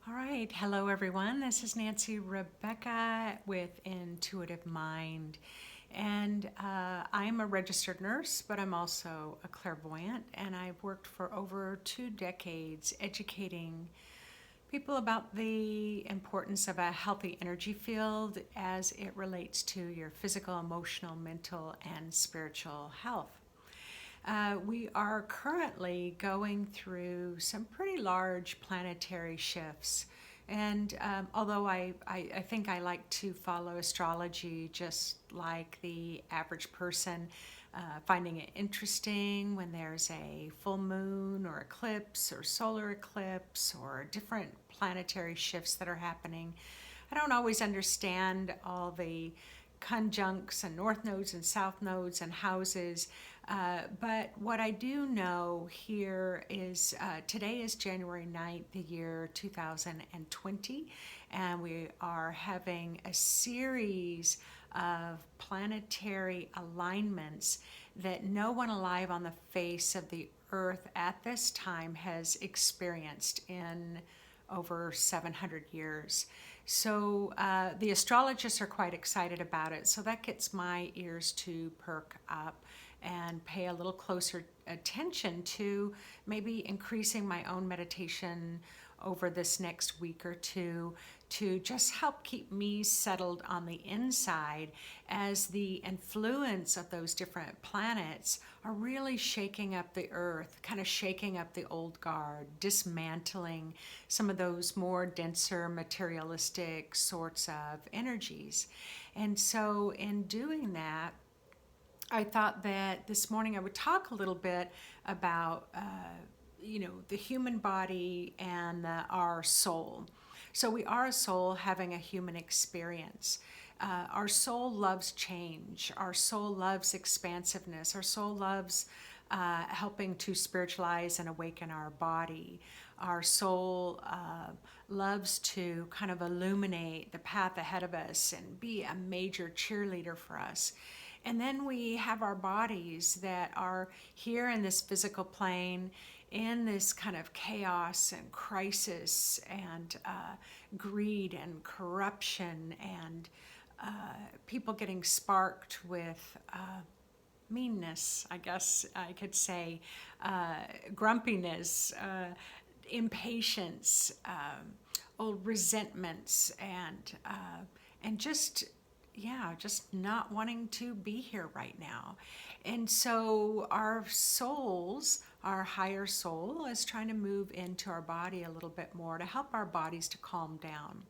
All right, hello everyone. This is Nancy Rebecca with Intuitive Mind. And I'm a registered nurse, but I'm also a clairvoyant. And I've worked for over 2 decades educating people about the importance of a healthy energy field as it relates to your physical, emotional, mental, and spiritual health. We are currently going through some pretty large planetary shifts. And although I think I like to follow astrology just like the average person, finding it interesting when there's a full moon or eclipse or solar eclipse or different planetary shifts that are happening, I don't always understand all the conjuncts and north nodes and south nodes and houses. But what I do know here is today is January 9th, the year 2020, and we are having a series of planetary alignments that no one alive on the face of the earth at this time has experienced in over 700 years. So the astrologists are quite excited about it. So that gets my ears to perk up and pay a little closer attention to maybe increasing my own meditation over this next week or two to just help keep me settled on the inside as the influence of those different planets are really shaking up the earth, kind of shaking up the old guard, dismantling some of those more denser materialistic sorts of energies. And so in doing that, I thought that this morning I would talk a little bit about, the human body and our soul. So we are a soul having a human experience. Our soul loves change. Our soul loves expansiveness. Our soul loves helping to spiritualize and awaken our body. Our soul loves to kind of illuminate the path ahead of us and be a major cheerleader for us. And then we have our bodies that are here in this physical plane, in this kind of chaos and crisis and greed and corruption and people getting sparked with meanness, I guess I could say, grumpiness, impatience, old resentments, and just not wanting to be here right now. And so our souls, our higher soul, is trying to move into our body a little bit more to help our bodies to calm down.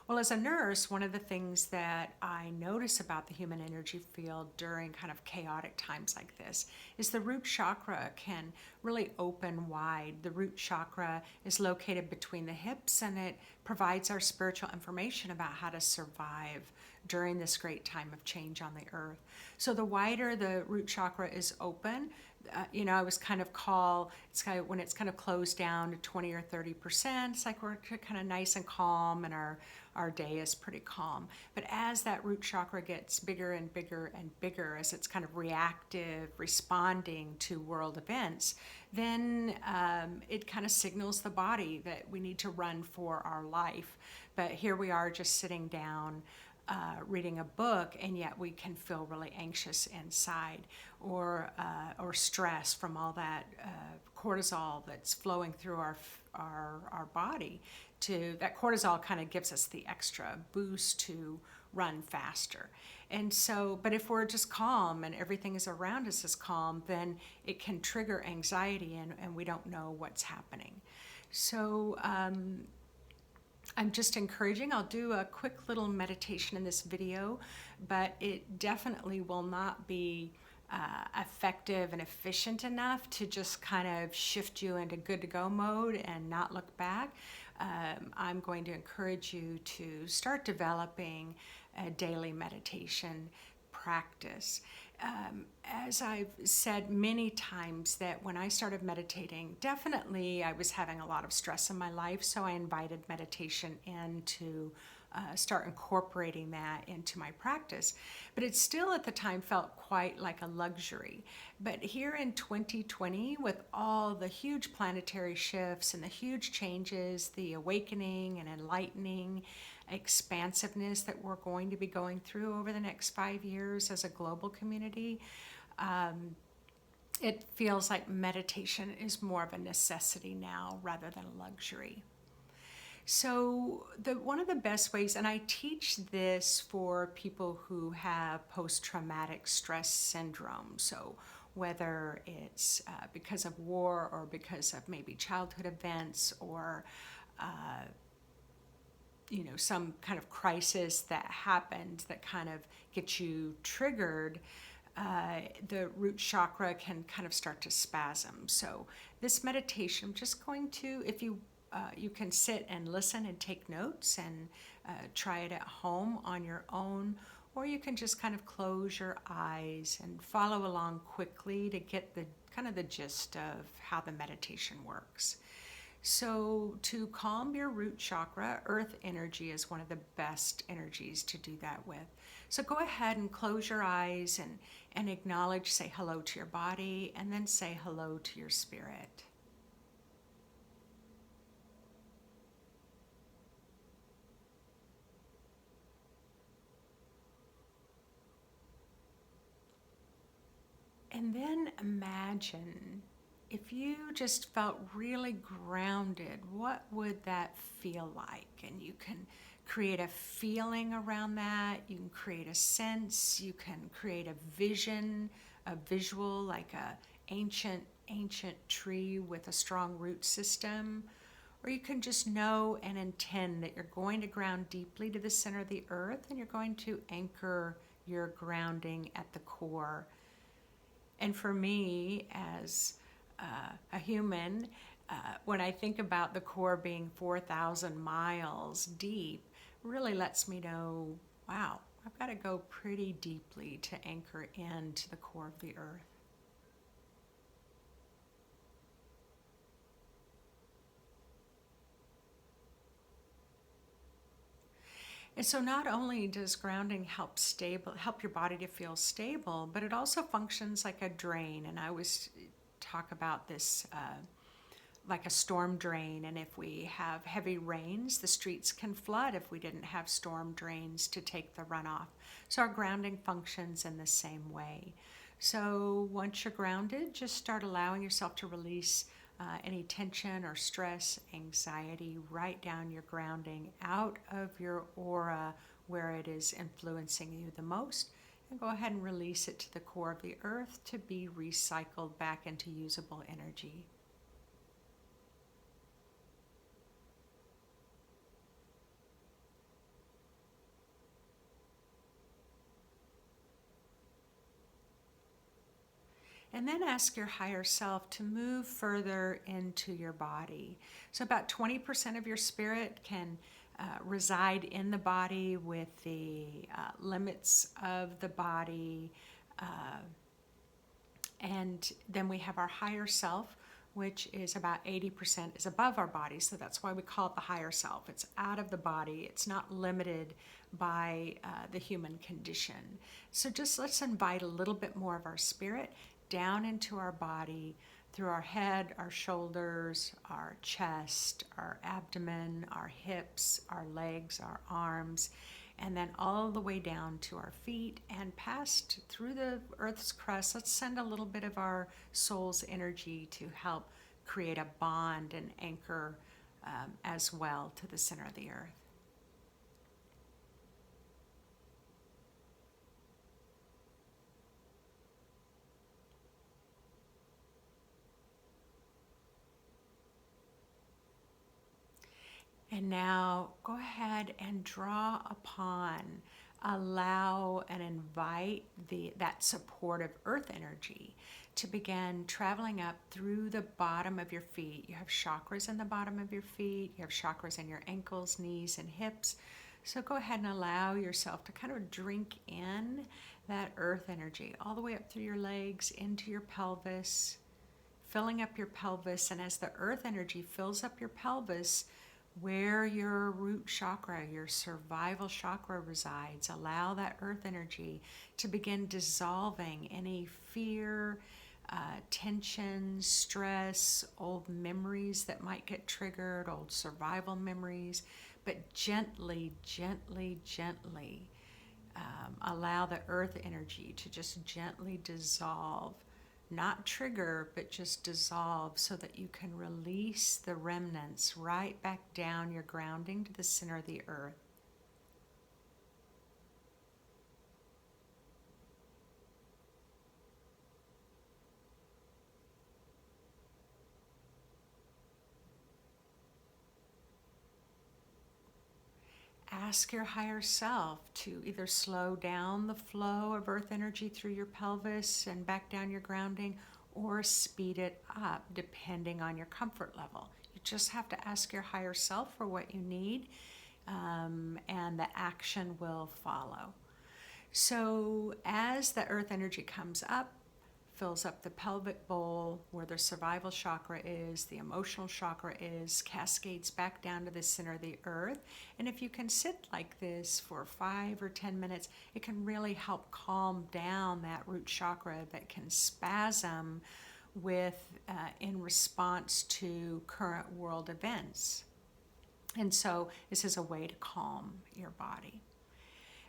Well, as a nurse, one of the things that I notice about the human energy field during kind of chaotic times like this is the root chakra can really open wide. The root chakra is located between the hips and it provides our spiritual information about how to survive during this great time of change on the earth. So the wider the root chakra is open, I was kind of when it's kind of closed down to 20 or 30%, it's like we're kind of nice and calm and our day is pretty calm. But as that root chakra gets bigger and bigger and bigger, as it's kind of reactive, responding to world events, then it kind of signals the body that we need to run for our life. But here we are just sitting down, reading a book, and yet we can feel really anxious inside, or stress from all that cortisol that's flowing through our body. To that cortisol kind of gives us the extra boost to run faster. And so, but if we're just calm and everything is around us is calm, then it can trigger anxiety and we don't know what's happening. So I'm just encouraging. I'll do a quick little meditation in this video, but it definitely will not be effective and efficient enough to just kind of shift you into good to go mode and not look back. I'm going to encourage you to start developing a daily meditation practice. As I've said many times, that when I started meditating, definitely I was having a lot of stress in my life, so I invited meditation into start incorporating that into my practice. But it still at the time felt quite like a luxury. But here in 2020, with all the huge planetary shifts and the huge changes, the awakening and enlightening expansiveness that we're going to be going through over the next 5 years as a global community, it feels like meditation is more of a necessity now rather than a luxury. So one of the best ways, and I teach this for people who have post-traumatic stress syndrome. So whether it's because of war or because of maybe childhood events or some kind of crisis that happened that kind of gets you triggered, the root chakra can kind of start to spasm. So this meditation, I'm just going to, if you you can sit and listen and take notes and try it at home on your own, or you can just kind of close your eyes and follow along quickly to get the kind of the gist of how the meditation works. So to calm your root chakra, earth energy is one of the best energies to do that with. So go ahead and close your eyes and acknowledge, say hello to your body, and then say hello to your spirit. And then imagine if you just felt really grounded, what would that feel like? And you can create a feeling around that. You can create a sense. You can create a vision, a visual, like a ancient tree with a strong root system. Or you can just know and intend that you're going to ground deeply to the center of the earth, and you're going to anchor your grounding at the core. And for me, as a human, when I think about the core being 4,000 miles deep, really lets me know, wow, I've got to go pretty deeply to anchor into the core of the earth. And so not only does grounding help your body to feel stable, but it also functions like a drain. And I always talk about this like a storm drain. And if we have heavy rains, the streets can flood if we didn't have storm drains to take the runoff. So our grounding functions in the same way. So once you're grounded, just start allowing yourself to release any tension or stress, anxiety, right down your grounding out of your aura where it is influencing you the most, and go ahead and release it to the core of the earth to be recycled back into usable energy. And then ask your higher self to move further into your body. So about 20% of your spirit can reside in the body with the limits of the body. And then we have our higher self, which is about 80% is above our body. So that's why we call it the higher self. It's out of the body. It's not limited by the human condition. So just let's invite a little bit more of our spirit down into our body through our head, our shoulders, our chest, our abdomen, our hips, our legs, our arms, and then all the way down to our feet and past through the earth's crust. Let's send a little bit of our soul's energy to help create a bond and anchor as well to the center of the earth. And now go ahead and draw upon, allow and invite that supportive earth energy to begin traveling up through the bottom of your feet. You have chakras in the bottom of your feet. You have chakras in your ankles, knees, and hips. So go ahead and allow yourself to kind of drink in that earth energy all the way up through your legs, into your pelvis, filling up your pelvis. And as the earth energy fills up your pelvis, where your root chakra, your survival chakra resides. Allow that earth energy to begin dissolving any fear, tension, stress, old memories that might get triggered, old survival memories, but gently, gently, gently allow the earth energy to just gently dissolve, not trigger, but just dissolve so that you can release the remnants right back down your grounding to the center of the earth. Ask your higher self to either slow down the flow of earth energy through your pelvis and back down your grounding, or speed it up depending on your comfort level. You just have to ask your higher self for what you need, and the action will follow. So as the earth energy comes up, fills up the pelvic bowl where the survival chakra is, the emotional chakra is, cascades back down to the center of the earth. And if you can sit like this for 5 or 10 minutes, it can really help calm down that root chakra that can spasm with in response to current world events. And so this is a way to calm your body.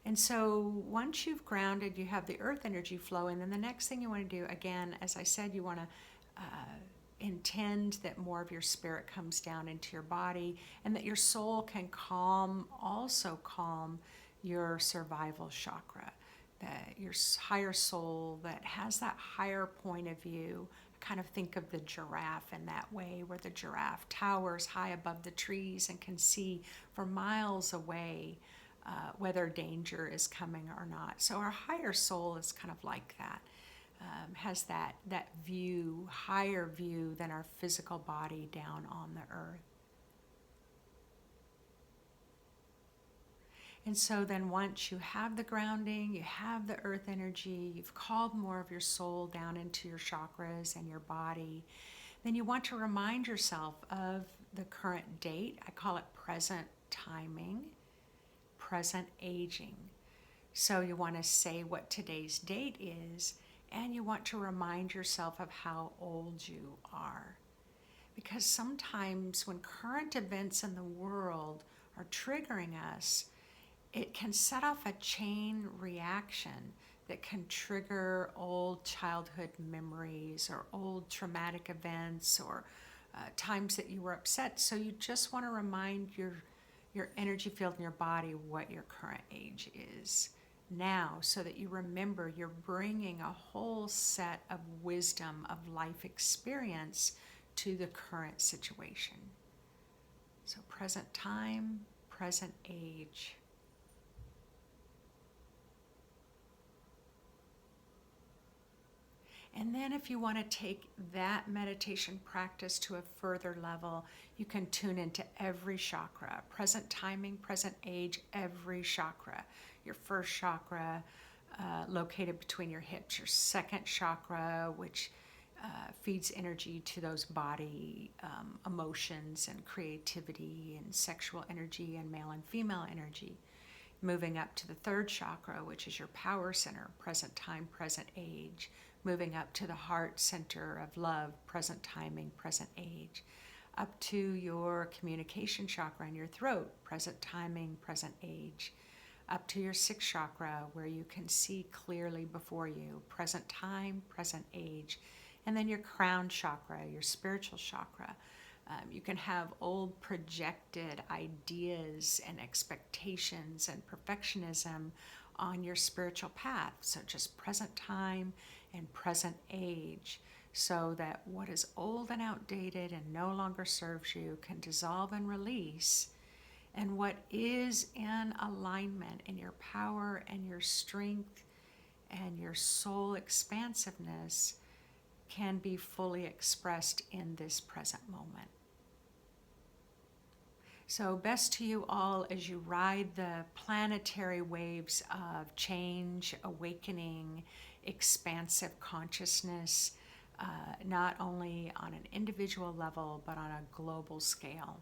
And so once you've grounded, you have the earth energy flowing, then the next thing you want to do, again, as I said, you want to intend that more of your spirit comes down into your body and that your soul can also calm your survival chakra, that your higher soul that has that higher point of view. Kind of think of the giraffe in that way, where the giraffe towers high above the trees and can see for miles away whether danger is coming or not. So our higher soul is kind of like that, has that view, higher view than our physical body down on the earth. And so then once you have the grounding, you have the earth energy, you've called more of your soul down into your chakras and your body, then you want to remind yourself of the current date. I call it present timing, present aging. So you want to say what today's date is, and you want to remind yourself of how old you are. Because sometimes when current events in the world are triggering us, it can set off a chain reaction that can trigger old childhood memories or old traumatic events or times that you were upset. So you just want to remind your energy field in your body what your current age is now, so that you remember you're bringing a whole set of wisdom of life experience to the current situation. So present time, present age. And then if you want to take that meditation practice to a further level, you can tune into every chakra, present timing, present age, every chakra. Your first chakra, located between your hips, your second chakra, which feeds energy to those body emotions and creativity and sexual energy and male and female energy. Moving up to the third chakra, which is your power center, present time, present age. Moving up to the heart center of love, present timing, present age. Up to your communication chakra in your throat, present timing, present age. Up to your sixth chakra, where you can see clearly before you, present time, present age. And then your crown chakra, your spiritual chakra. You can have old projected ideas and expectations and perfectionism on your spiritual path. So just present time and present age, so that what is old and outdated and no longer serves you can dissolve and release, and what is in alignment in your power and your strength and your soul expansiveness can be fully expressed in this present moment. So best to you all as you ride the planetary waves of change, awakening, expansive consciousness, not only on an individual level, but on a global scale.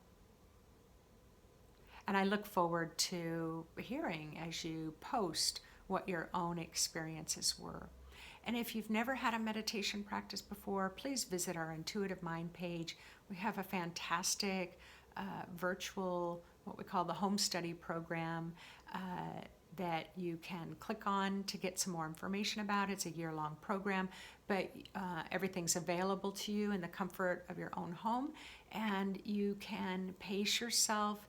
And I look forward to hearing as you post what your own experiences were. And if you've never had a meditation practice before, please visit our Intuitive Mind page. We have a fantastic virtual, what we call the home study program, that you can click on to get some more information about. It's a year-long program, but everything's available to you in the comfort of your own home, and you can pace yourself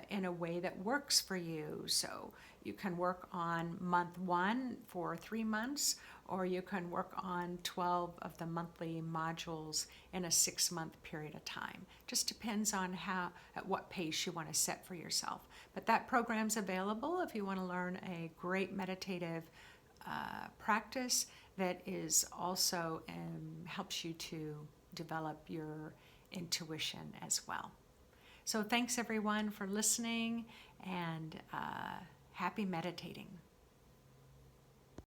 in a way that works for you. So you can work on month 1 for 3 months, or you can work on 12 of the monthly modules in a 6-month period of time. Just depends on at what pace you want to set for yourself. But that program's available if you want to learn a great meditative practice that is also helps you to develop your intuition as well. So thanks everyone for listening, and happy meditating.